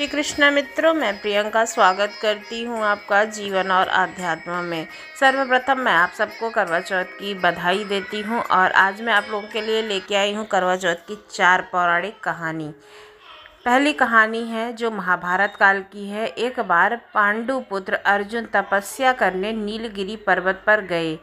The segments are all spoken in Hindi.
कृष्ण मित्रों, मैं प्रियंका स्वागत करती हूँ आपका जीवन और आध्यात्म में। सर्वप्रथम मैं आप सबको करवा चौथ की बधाई देती हूँ और आज मैं आप लोगों के लिए लेके आई हूँ करवा चौथ की 4 पौराणिक कहानी। पहली कहानी है जो महाभारत काल की है। एक बार पांडु पुत्र अर्जुन तपस्या करने नीलगिरी पर्वत पर गए।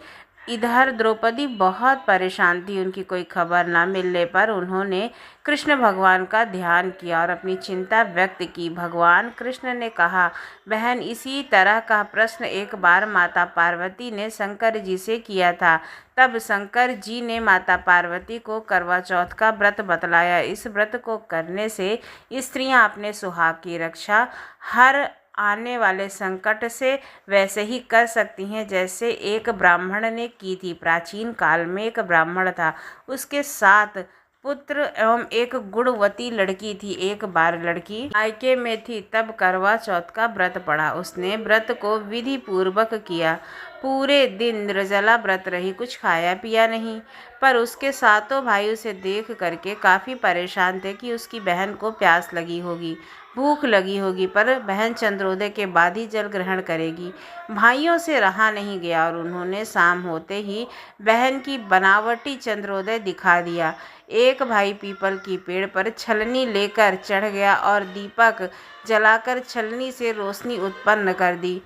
इधर द्रौपदी बहुत परेशान थी। उनकी कोई खबर ना मिलने पर उन्होंने कृष्ण भगवान का ध्यान किया और अपनी चिंता व्यक्त की। भगवान कृष्ण ने कहा, बहन, इसी तरह का प्रश्न एक बार माता पार्वती ने शंकर जी से किया था। तब शंकर जी ने माता पार्वती को करवा चौथ का व्रत बतलाया। इस व्रत को करने से स्त्रियां अपने सुहाग की रक्षा हर आने वाले संकट से वैसे ही कर सकती हैं जैसे एक ब्राह्मण ने की थी। प्राचीन काल में एक ब्राह्मण था, उसके 7 पुत्र एवं एक गुणवती लड़की थी। एक बार लड़की मायके में थी, तब करवा चौथ का व्रत पड़ा। उसने व्रत को विधि पूर्वक किया। पूरे दिन निर्जला व्रत रही, कुछ खाया पिया नहीं। पर उसके 7 भाई उसे देख करके काफ़ी परेशान थे कि उसकी बहन को प्यास लगी होगी, भूख लगी होगी, पर बहन चंद्रोदय के बाद ही जल ग्रहण करेगी। भाइयों से रहा नहीं गया और उन्होंने शाम होते ही बहन की बनावटी चंद्रोदय दिखा दिया। एक भाई पीपल की पेड़ पर छलनी लेकर चढ़ गया और दीपक जलाकर छलनी से रोशनी उत्पन्न कर दी।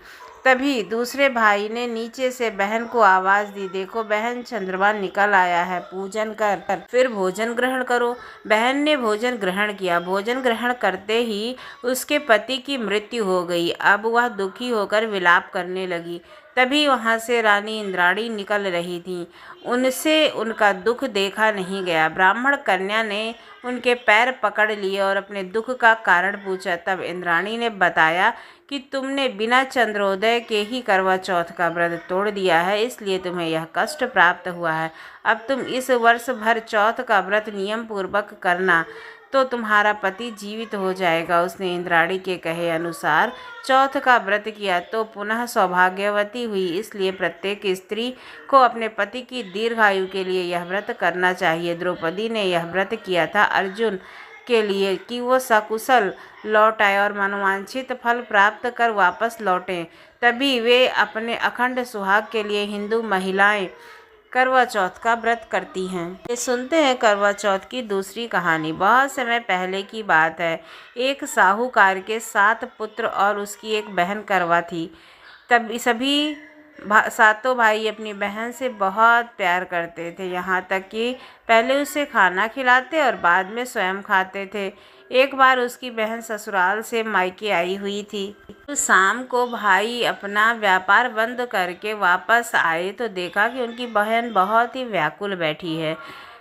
तभी दूसरे भाई ने नीचे से बहन को आवाज दी, देखो बहन, चंद्रमा निकल आया है, पूजन कर, फिर भोजन ग्रहण करो। बहन ने भोजन ग्रहण किया। भोजन ग्रहण करते ही उसके पति की मृत्यु हो गई। अब वह दुखी होकर विलाप करने लगी। तभी वहां से रानी इंद्राणी निकल रही थी। उनसे उनका दुख देखा नहीं गया। ब्राह्मण कन्या ने उनके पैर पकड़ लिए और अपने दुख का कारण पूछा। तब इंद्राणी ने बताया कि तुमने बिना चंद्रोदय के ही करवा चौथ का व्रत तोड़ दिया है, इसलिए तुम्हें यह कष्ट प्राप्त हुआ है। अब तुम इस वर्ष भर चौथ का व्रत नियम पूर्वक करना, तो तुम्हारा पति जीवित हो जाएगा। उसने इंद्राणी के कहे अनुसार चौथ का व्रत किया तो पुनः सौभाग्यवती हुई। इसलिए प्रत्येक स्त्री को अपने पति की दीर्घायु के लिए यह व्रत करना चाहिए। द्रौपदी ने यह व्रत किया था अर्जुन के लिए कि वो सकुशल लौट आए और मनोवांछित फल प्राप्त कर वापस लौटें। तभी वे अपने अखंड सुहाग के लिए हिंदू महिलाएं करवा चौथ का व्रत करती हैं। ये सुनते हैं करवा चौथ की दूसरी कहानी। बहुत समय पहले की बात है। एक साहूकार के 7 पुत्र और उसकी एक बहन करवा थी। तब सभी 7 भाई अपनी बहन से बहुत प्यार करते थे, यहाँ तक कि पहले उसे खाना खिलाते और बाद में स्वयं खाते थे। एक बार उसकी बहन ससुराल से मायके आई हुई थी। तो शाम को भाई अपना व्यापार बंद करके वापस आए तो देखा कि उनकी बहन बहुत ही व्याकुल बैठी है।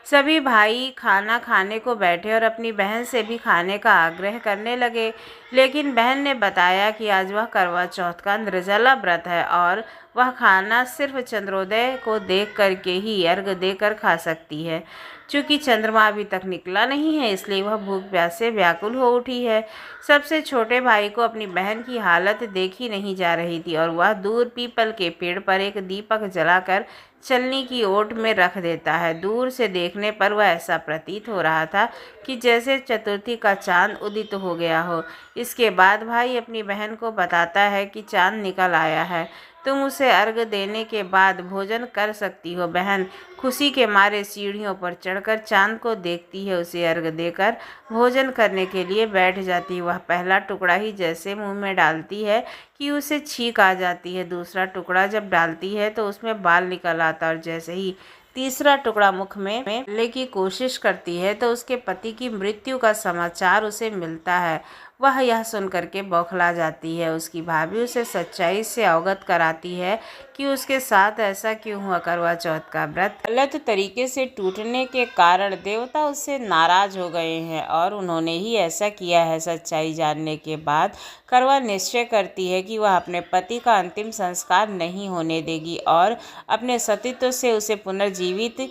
सभी भाई खाना खाने को बैठे और अपनी बहन से भी खाने का आग्रह करने लगे, लेकिन बहन ने बताया कि आज वह करवा चौथ का निर्जला व्रत है और वह खाना सिर्फ चंद्रोदय को देख करके ही अर्घ देकर खा सकती है। चूँकि चंद्रमा अभी तक निकला नहीं है, इसलिए वह भूख प्यास से व्याकुल हो उठी है। सबसे छोटे भाई को अपनी बहन की हालत देखी नहीं जा रही थी और वह दूर पीपल के पेड़ पर एक दीपक जलाकर चलनी की ओट में रख देता है। दूर से देखने पर वह ऐसा प्रतीत हो रहा था कि जैसे चतुर्थी का चांद उदित हो गया हो। इसके बाद भाई अपनी बहन को बताता है कि चांद निकल आया है, तुम उसे अर्घ देने के बाद भोजन कर सकती हो। बहन खुशी के मारे सीढ़ियों पर चढ़कर चांद को देखती है, उसे अर्घ देकर भोजन करने के लिए बैठ जाती है। वह पहला टुकड़ा ही जैसे मुंह में डालती है कि उसे छींक आ जाती है। दूसरा टुकड़ा जब डालती है तो उसमें बाल निकल आता और जैसे ही तीसरा टुकड़ा मुख में लेने की कोशिश करती है तो उसके पति की मृत्यु का समाचार उसे मिलता है। वह यह सुनकर के बौखला जाती है। उसकी भाभी उसे सच्चाई से अवगत कराती है कि उसके साथ ऐसा क्यों हुआ। करवा चौथ का व्रत गलत तरीके से टूटने के कारण देवता उससे नाराज हो गए हैं और उन्होंने ही ऐसा किया है। सच्चाई जानने के बाद करवा निश्चय करती है कि वह अपने पति का अंतिम संस्कार नहीं होने देगी और अपने सतीत्व से उसे पुनर्जीवित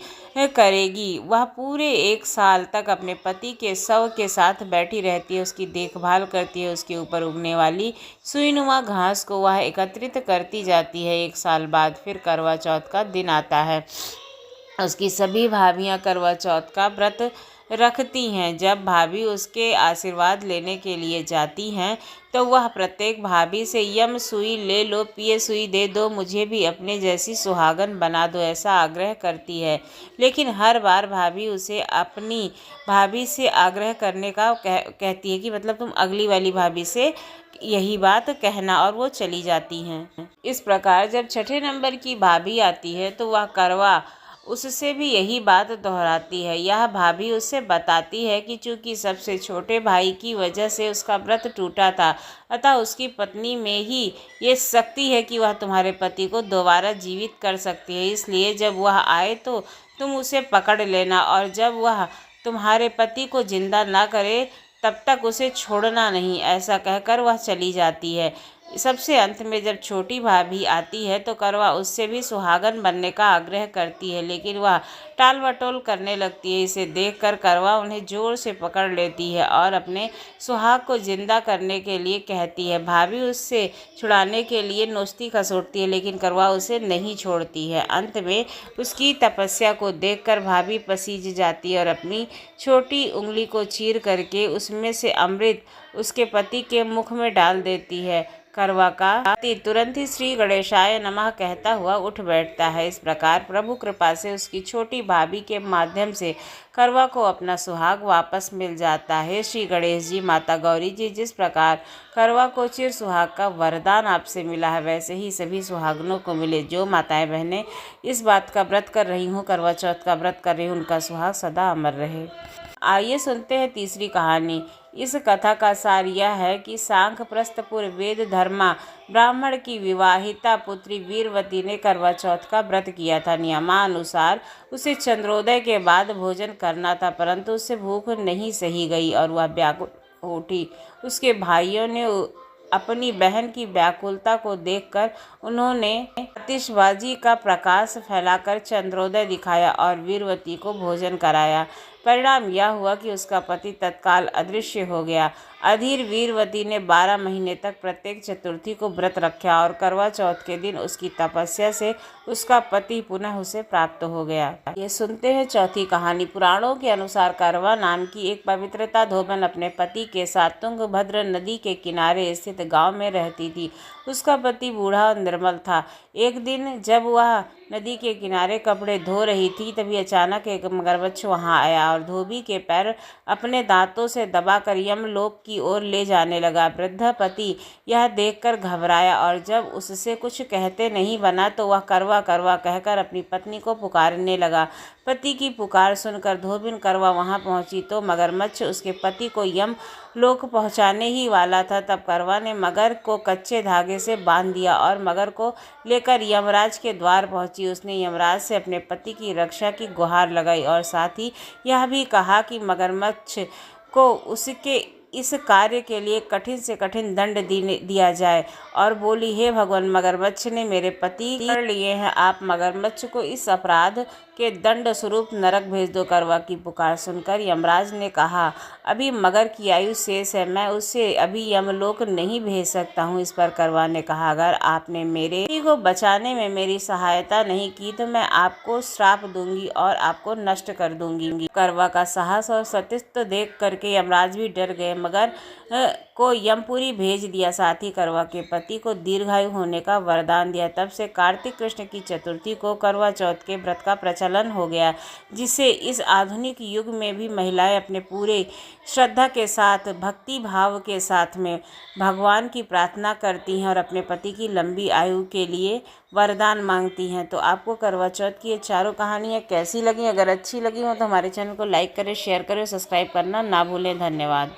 करेगी। वह पूरे 1 साल तक अपने पति के शव के साथ बैठी रहती है, उसकी देखभाल करती है। उसके ऊपर उगने वाली सुईनुमा घास को वह एकत्रित करती जाती है। 1 साल बाद फिर करवा चौथ का दिन आता है। उसकी सभी भाभियां करवा चौथ का व्रत रखती हैं। जब भाभी उसके आशीर्वाद लेने के लिए जाती हैं तो वह प्रत्येक भाभी से यम सुई ले लो, पिए सुई दे दो, मुझे भी अपने जैसी सुहागन बना दो, ऐसा आग्रह करती है। लेकिन हर बार भाभी उसे अपनी भाभी से आग्रह करने का कहती है कि मतलब तुम अगली वाली भाभी से यही बात कहना, और वो चली जाती हैं। इस प्रकार जब छठे नंबर की भाभी आती है तो वह करवा उससे भी यही बात दोहराती है। यह भाभी उससे बताती है कि चूंकि सबसे छोटे भाई की वजह से उसका व्रत टूटा था, अतः उसकी पत्नी में ही ये शक्ति है कि वह तुम्हारे पति को दोबारा जीवित कर सकती है। इसलिए जब वह आए तो तुम उसे पकड़ लेना, और जब वह तुम्हारे पति को जिंदा ना करे तब तक उसे छोड़ना नहीं। ऐसा कहकर वह चली जाती है। सबसे अंत में जब छोटी भाभी आती है तो करवा उससे भी सुहागन बनने का आग्रह करती है, लेकिन वह टाल मटोल करने लगती है। इसे देखकर करवा उन्हें जोर से पकड़ लेती है और अपने सुहाग को जिंदा करने के लिए कहती है। भाभी उससे छुड़ाने के लिए नोचती खसोटती है, लेकिन करवा उसे नहीं छोड़ती है। अंत में उसकी तपस्या को देखकर भाभी पसीज जाती है और अपनी छोटी उंगली को चीर करके उसमें से अमृत उसके पति के मुख में डाल देती है। करवा का पति तुरंत ही श्री गणेशाय नमः कहता हुआ उठ बैठता है। इस प्रकार प्रभु कृपा से उसकी छोटी भाभी के माध्यम से करवा को अपना सुहाग वापस मिल जाता है। श्री गणेश जी, माता गौरी जी, जिस प्रकार करवा को चिर सुहाग का वरदान आपसे मिला है, वैसे ही सभी सुहागनों को मिले। जो माताएं बहनें इस बात का व्रत कर रही हूँ, करवा चौथ का व्रत कर रही हूँ, उनका सुहाग सदा अमर रहे। आइए सुनते हैं तीसरी कहानी। इस कथा का सार यह है कि सांख्यप्रस्थपुर वेद धर्मा ब्राह्मण की विवाहिता पुत्री वीरवती ने करवा चौथ का व्रत किया था। नियमानुसार उसे चंद्रोदय के बाद भोजन करना था, परंतु उससे भूख नहीं सही गई और वह व्याकुल उठी। उसके भाइयों ने अपनी बहन की व्याकुलता को देखकर उन्होंने आतिशबाजी का प्रकाश फैलाकर चंद्रोदय दिखाया और वीरवती को भोजन कराया। परिणाम यह हुआ कि उसका पति तत्काल अदृश्य हो गया। अधीर वीरवती ने 12 महीने तक प्रत्येक चतुर्थी को व्रत रखा और करवा चौथ के दिन उसकी तपस्या से उसका पति पुनः उसे प्राप्त हो गया। ये सुनते हैं चौथी कहानी। पुराणों के अनुसार करवा नाम की एक पवित्रता धोबन अपने पति के साथ तुंगभद्र नदी के किनारे स्थित गांव में रहती थी। उसका पति बूढ़ा और निर्मल था। एक दिन जब वह नदी के किनारे कपड़े धो रही थी, तभी अचानक एक मगरमच्छ वहां आया और धोबी के पैर अपने दांतों से दबाकर यमलोक की ओर ले जाने लगा। वृद्ध पति यह देखकर घबराया और जब उससे कुछ कहते नहीं बना तो वह करवा करवा कहकर अपनी पत्नी को पुकारने लगा। पति की पुकार सुनकर धोबिन करवा वहां पहुंची तो मगरमच्छ उसके पति को यम लोक पहुंचाने ही वाला था। तब करवा ने मगर को कच्चे धागे से बांध दिया और मगर को लेकर यमराज के द्वार पहुंची। उसने यमराज से अपने पति की रक्षा की गुहार लगाई और साथ ही यह भी कहा कि मगरमच्छ को उसके इस कार्य के लिए कठिन से कठिन दंड दिया जाए और बोली, हे भगवान, मगरमच्छ ने मेरे पति कर लिए हैं, आप मगरमच्छ को इस अपराध के दंड स्वरूप नरक भेज दो। करवा की पुकार सुनकर यमराज ने कहा, अभी मगर की आयु शेष है, मैं उसे अभी यमलोक नहीं भेज सकता हूँ। इस पर करवा ने कहा, अगर आपने मेरे पति को बचाने में मेरी सहायता नहीं की तो मैं आपको श्राप दूंगी और आपको नष्ट कर दूंगी। करवा का साहस और सतीत्व देख करके यमराज भी डर गए। मगर को यमपुरी भेज दिया। साथ ही करवा के पति को दीर्घायु होने का वरदान दिया। तब से कार्तिक कृष्ण की चतुर्थी को करवा चौथ के व्रत का प्रचलन हो गया, जिसे इस आधुनिक युग में भी महिलाएं अपने पूरे श्रद्धा के साथ, भक्ति भाव के साथ में भगवान की प्रार्थना करती हैं और अपने पति की लंबी आयु के लिए वरदान मांगती हैं। तो आपको करवा चौथ की ये चारों कहानियाँ कैसी लगी? अगर अच्छी लगी हो तो हमारे चैनल को लाइक करें, शेयर करें, सब्सक्राइब करना ना भूलें। धन्यवाद।